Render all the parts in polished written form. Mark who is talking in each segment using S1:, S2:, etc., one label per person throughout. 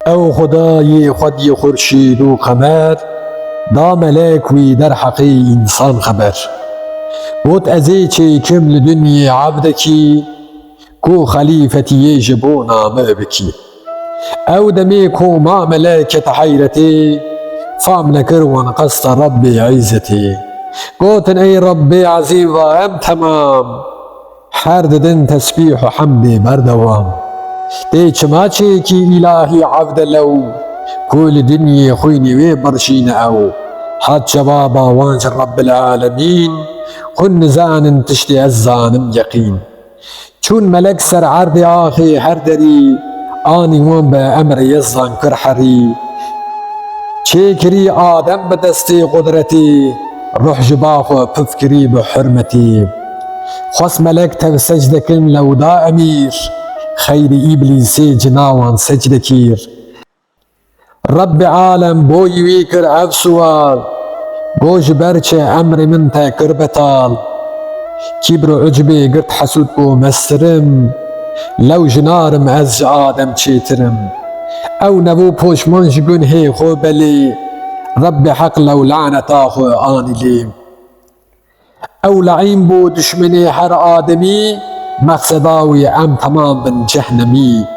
S1: او خدای خودی خورشید و قمر، دا ملک وی در حقی انسان خبر. بود ازی چه کم لدنی عبدکی، کو خلیفتی جبو نامه بکی. او دمی کو ما ملکت حیرتی، فام نکر ونقصت ربی عزتی. قوتن ای ربی عظیم و ام تمام، هر ددن تسبیح و حمد بردوام. دی چما چه کی الهی عبد لو، کل دنیا خوینی وی برشین او. حد جوابا وانج رب العالمین، خن زان تشتی الزانم یقین. چون ملک سر عرض آخی هر دری، آنی وان به امر یزان کر حری. چه کری آدم بدستی قدرتی، روح جباخو پفکری بحرمتی. خواست ملک تب سجده کن لو دا امیر، خیر ابلیسی جناوان سجده کیر. رب عالم بوی وی کر اف سوال، گوش برچه امر من تا کر بتال. کبر و عجبی گرت حسود کو مسترم، لو جنارم از آدم چیترم. او نبو پوشمانش گنه خو بلی، رب حق لو لعنتا خو آنی لی. او لعین بو دشمنی هر آدمی، مقصداوی ام تمام بن جهنمی.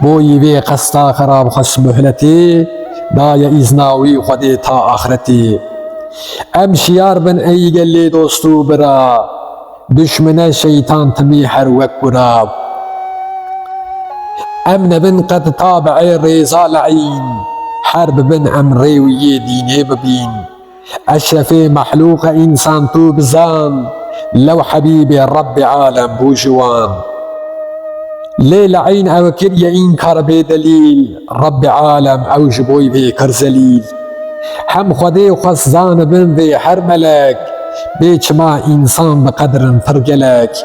S1: بوی وی قصدا خراب خس مهلتی، دای ایزناوی خودی تا آخرتی. ام شیار بن ای گلی دوستو برا، دشمن شیطان تمی هر وک برا. ام نبن قد تابع ریزا لعین، حرب بن امری وی دینی ببین. اشرف مخلوق انسان تو بزان، لو حبیب رب عالم بو جوان. لی لعین او کریه این کار بی دلیل، رب عالم او جبوی بی کر زلیل. هم خودی خصزان بن وی هر ملک، بیچما انسان بقدرن فرگلک.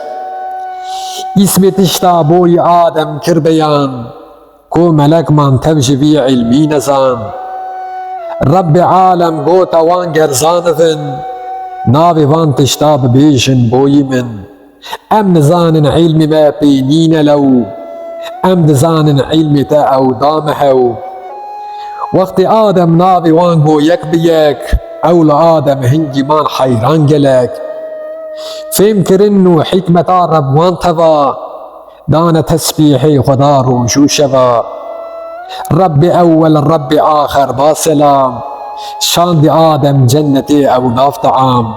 S1: اسم تشتا بوی آدم کر بیان، کو ملک من تبجوی علمی نزان. رب عالم گوتا وان گرزانفن، ناوی وان تشتا ببیشن بوی من. ام نزانن علم ما بینین لو، ام نزانن علم تا او دامهو. وقت آدم ناوی وان گو یک بیک، اول آدم هنگی من حیران گلک. فهم کرنو حکمتا رب وان توا، دان تسبیح خدا رو جو شوا. رب اول رب آخر با سلام، شاند آدم جنتی او ناف طعام.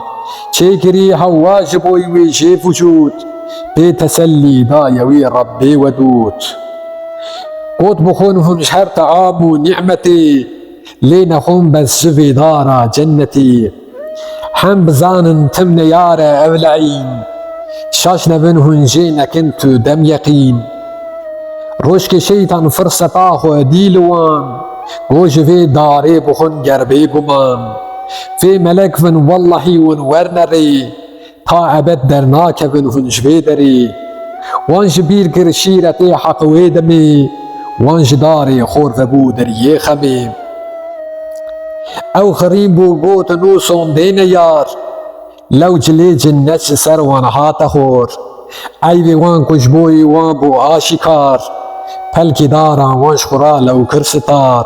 S1: چه کری حوا جبوی وی شیف وجود، بی تسلی دایوی ربی ودود. قوت بخونهم هر طعام و نعمتی، لینخون بس شفی دارا جنتی. هم بزانن تمن یار اولعین، شاش نبنهن جینا کنتو دم یقین. روشک شیطان فرصتا خو دیلوان، گوش في داري بخن قربي قمان. في ملك فن والله ونورنري، تا أبد درناك فن فنجفيدري. وانش بير كرشيرتي حق ويدمي، وانش داري خور فبودري خمي. او خرين بوبوت نوسون دين يار، لو جلي جنة سر وانهات خور. ايوي وان كجبوي وان بو آشكار، پلکی دارا وانش خورا لو کرستار.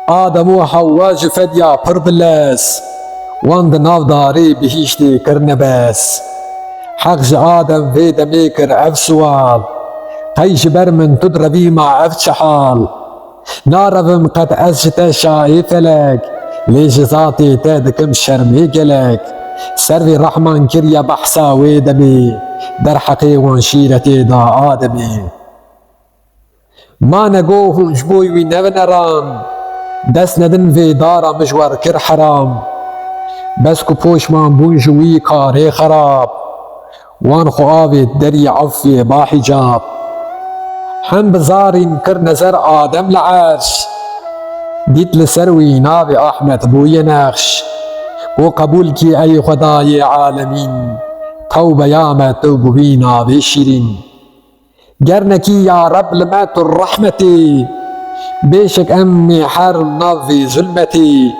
S1: آدم و حوا جفدیا پر بلس، وان دناو داری بهیشتی کرن بس. حق ج آدم في دمی کر اف سوال، قیش برمن تدربی ما اف چحال. نارفم قد ازجت شایف لك، ليش ذاتي تادكم شرمي قلك. سروي رحمن كريا بحسا ويدمي، در حقي وانشيرتي دا آدمي. ما نگوه جبوی وی نونران، دست ندن وی دارا مجور کر حرام. بس کو پوشمان بونجوی کاری خراب، وان خواهی دری عفی با حجاب. هم بزارین کر نظر آدم لعرش، دیت لسروی ناوی احمد بوی نقش. و قبول کی ای خدای عالمین، توبه یامه توب بی ناوی شیرین. گرنکی یا رب لمات الرحمتی، بیشک امی حرم ناوی ظلمتی.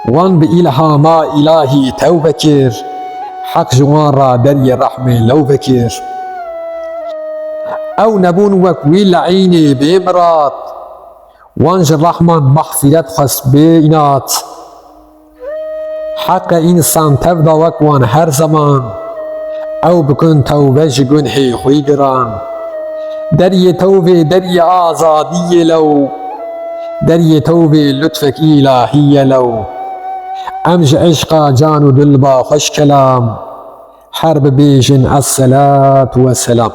S1: وان به الهاما الهی توبه کر، حق جوان را دری رحمه لو بکر. او نبون وکوی لعینی بیمرات، وانج الرحمن مغفرت خست بینات حق انسان تبدا وکوان هر زمان او بکن توبه جگنه خوی گران دری توبه دری آزادی لو دری توبه لطفك الهی لو امج عشقا جان و دل با خوش کلام حرب بیجن الصلاة والسلام.